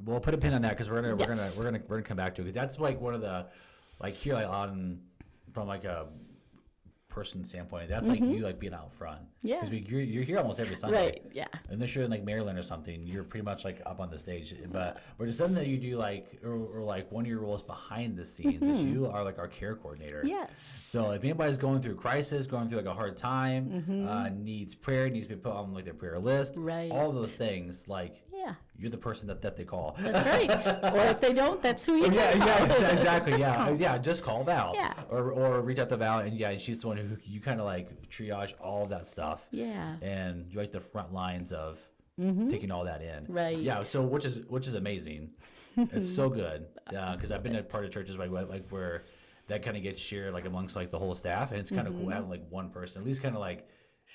we'll put a pin on that because Yes. we're gonna come back to it. 'Cause that's like one of the, like here like on from like a person standpoint, that's like you like being out front. Yeah. Because you're here almost every Sunday. Right, yeah. Unless you're in like Maryland or something, you're pretty much like up on the stage. But it's something that you do like, or like one of your roles behind the scenes is you are like our care coordinator. Yes. So if anybody's going through crisis, going through like a hard time, needs prayer, needs to be put on like their prayer list, Right. all those things, like Yeah. you're the person that they call. That's right. Or if they don't, that's who you Yeah, can call. exactly. Just Yeah, call. yeah. Just call Val, Yeah. or reach out to Val, and yeah, and she's the one who you kind of like triage all of that stuff. Yeah. and you're like the front lines of taking all that in. Right. Yeah. So which is amazing. It's so good because I've been at part of churches like where that kind of gets shared like amongst like the whole staff, and it's kind of cool having like one person at least kind of like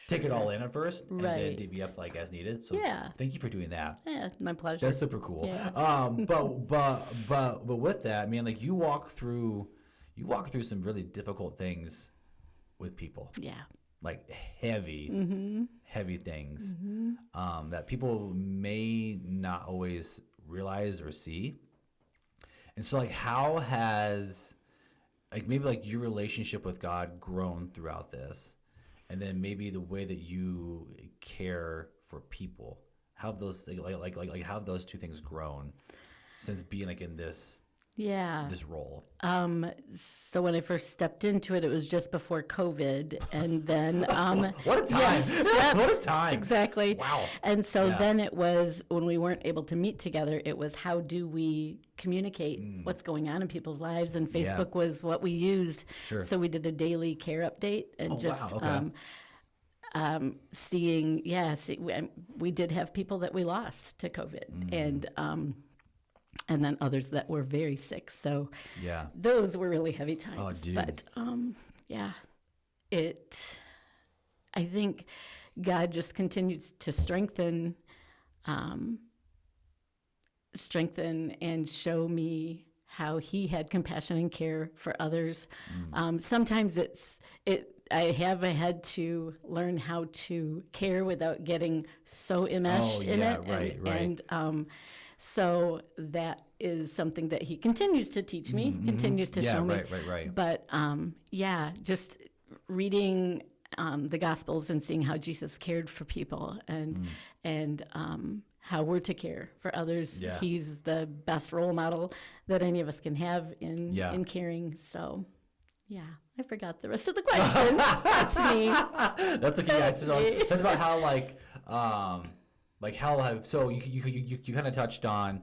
take it all in at first, and then Right. divvy up like as needed. So Yeah. thank you for doing that. Yeah, my pleasure. That's super cool. Yeah. But with that, man, like you walk through some really difficult things with people, Yeah. like heavy things that people may not always realize or see. And so, like, how has like maybe like your relationship with God grown throughout this, and then maybe the way that you care for people? How have those like how have those two things grown since being like in this Yeah. role? So when I first stepped into it, it was just before COVID, and then What a time! Yes, yep, What a time! exactly. Wow. And so Yeah. then it was when we weren't able to meet together. It was how do we communicate what's going on in people's lives, and Facebook was what we used. Sure. So we did a daily care update and Oh, just wow, okay. seeing. Yes, we did have people that we lost to COVID, and then others that were very sick. So Yeah. those were really heavy times. Oh, dude. But yeah, I think God just continues to strengthen and show me how He had compassion and care for others. Sometimes I have had to learn how to care without getting so enmeshed in yeah, it. right. And so that is something that He continues to teach me, continues to Yeah, show me. right. But yeah, just reading the Gospels and seeing how Jesus cared for people and how we're to care for others. Yeah. He's the best role model that any of us can have in caring. So yeah, I forgot the rest of the question. That's me. That's okay. Yeah, so talk about how how have so you kind of touched on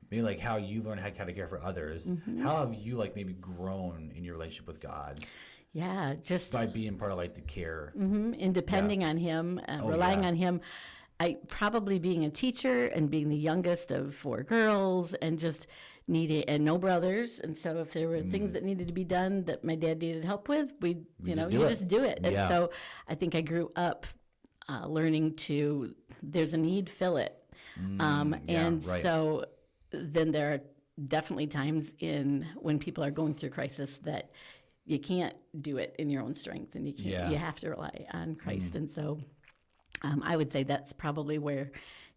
maybe like how you learn how to care for others. How have you like maybe grown in your relationship with God Yeah, just by being part of like the care? and depending on Him, relying yeah. on Him. I probably being a teacher and being the youngest of 4 girls and just and no brothers. And so if there were things that needed to be done that my dad needed help with, you just do it. And Yeah. so I think I grew up learning there's a need, fill it. And right. so then there are definitely times when people are going through crisis that you can't do it in your own strength, and you have to rely on Christ. And so I would say that's probably where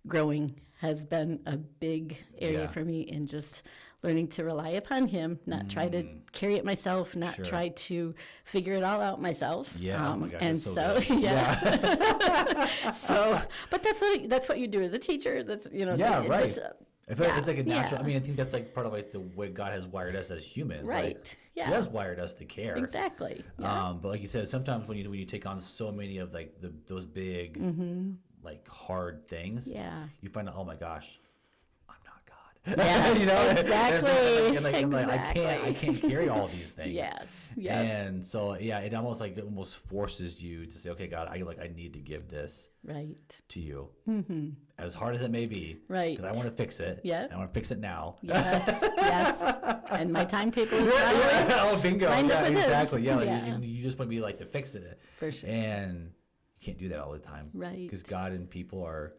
growing has been a big area Yeah. for me, in just learning to rely upon Him, not try to carry it myself, not Sure. try to figure it all out myself. Yeah, oh my gosh, and that's so so good. but that's what you do as a teacher. That's Yeah, it right. just, I feel like it's like a natural. yeah. I mean, I think that's like part of like the way God has wired us as humans. Right, Like, yeah. He has wired us to care. exactly. Yeah. But like you said, sometimes when you take on so many of like those big like hard things, Yeah. you find out, oh my gosh, I'm not God. Yes, exactly. And like, I Exactly. can't carry all these things. Yes. Yeah. And so yeah, it almost forces you to say, okay, God, I need to give this Right. to you, as hard as it may be, Right. Because I want to fix it. Yeah. I want to fix it now. Yes. Yes. And my timetable is not always Oh, bingo. lined up Yeah, with his. exactly. Yeah, like, Yeah. and you just want to be like to fix it. For sure. And you can't do that all the time. Right. Because God and people are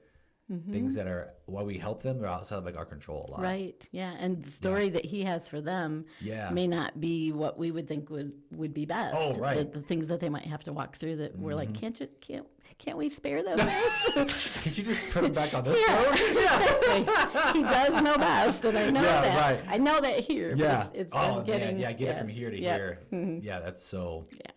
things that are why we help them are outside of like our control a lot. Right. Yeah. And the story that he has for them may not be what we would think would be best. Oh, right. The things that they might have to walk through that we're like, can't we spare them this? Could you just put them back on this road? He does know best, and I know that. Right. I know that here. Yeah. But it's get it from here to here. Mm-hmm. Yeah, that's so. Yeah.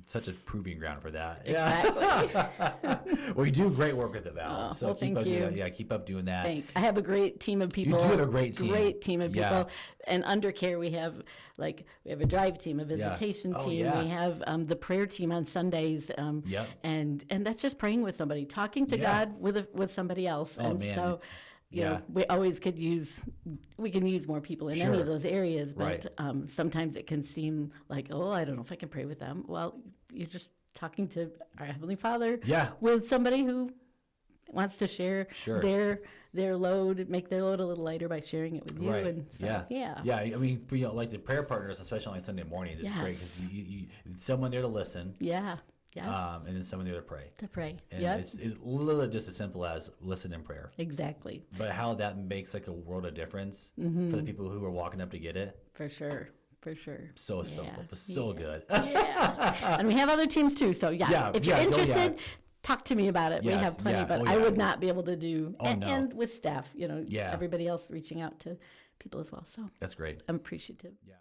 Such a proving ground for that. Exactly. Well, you do great work with it, Val. So keep up doing that. Yeah, keep up doing that. Thanks. I have a great team of people. You do have a great team. Great team of people. Yeah. And under care, we have a drive team, a visitation team. Yeah. We have the prayer team on Sundays. And that's just praying with somebody, talking to God with somebody else. Oh, and man. so you know, we always can use more people in any of those areas, but sometimes it can seem like, oh, I don't know if I can pray with them. Well, you're just talking to our Heavenly Father with somebody who wants to share their load, make their load a little lighter by sharing it with you. Right. And so, yeah. I mean, like the prayer partners, especially on Sunday morning, it's great because you someone there to listen. Yeah. And then someone there to pray. And it's literally just as simple as listen and prayer. Exactly. But how that makes like a world of difference for the people who are walking up to get it. For sure. So simple, but so good. And we have other teams too. So if you're interested, talk to me about it. Yes, we have plenty, but I would not be able to do. And with staff, everybody else reaching out to people as well. So that's great. I'm appreciative. Yeah.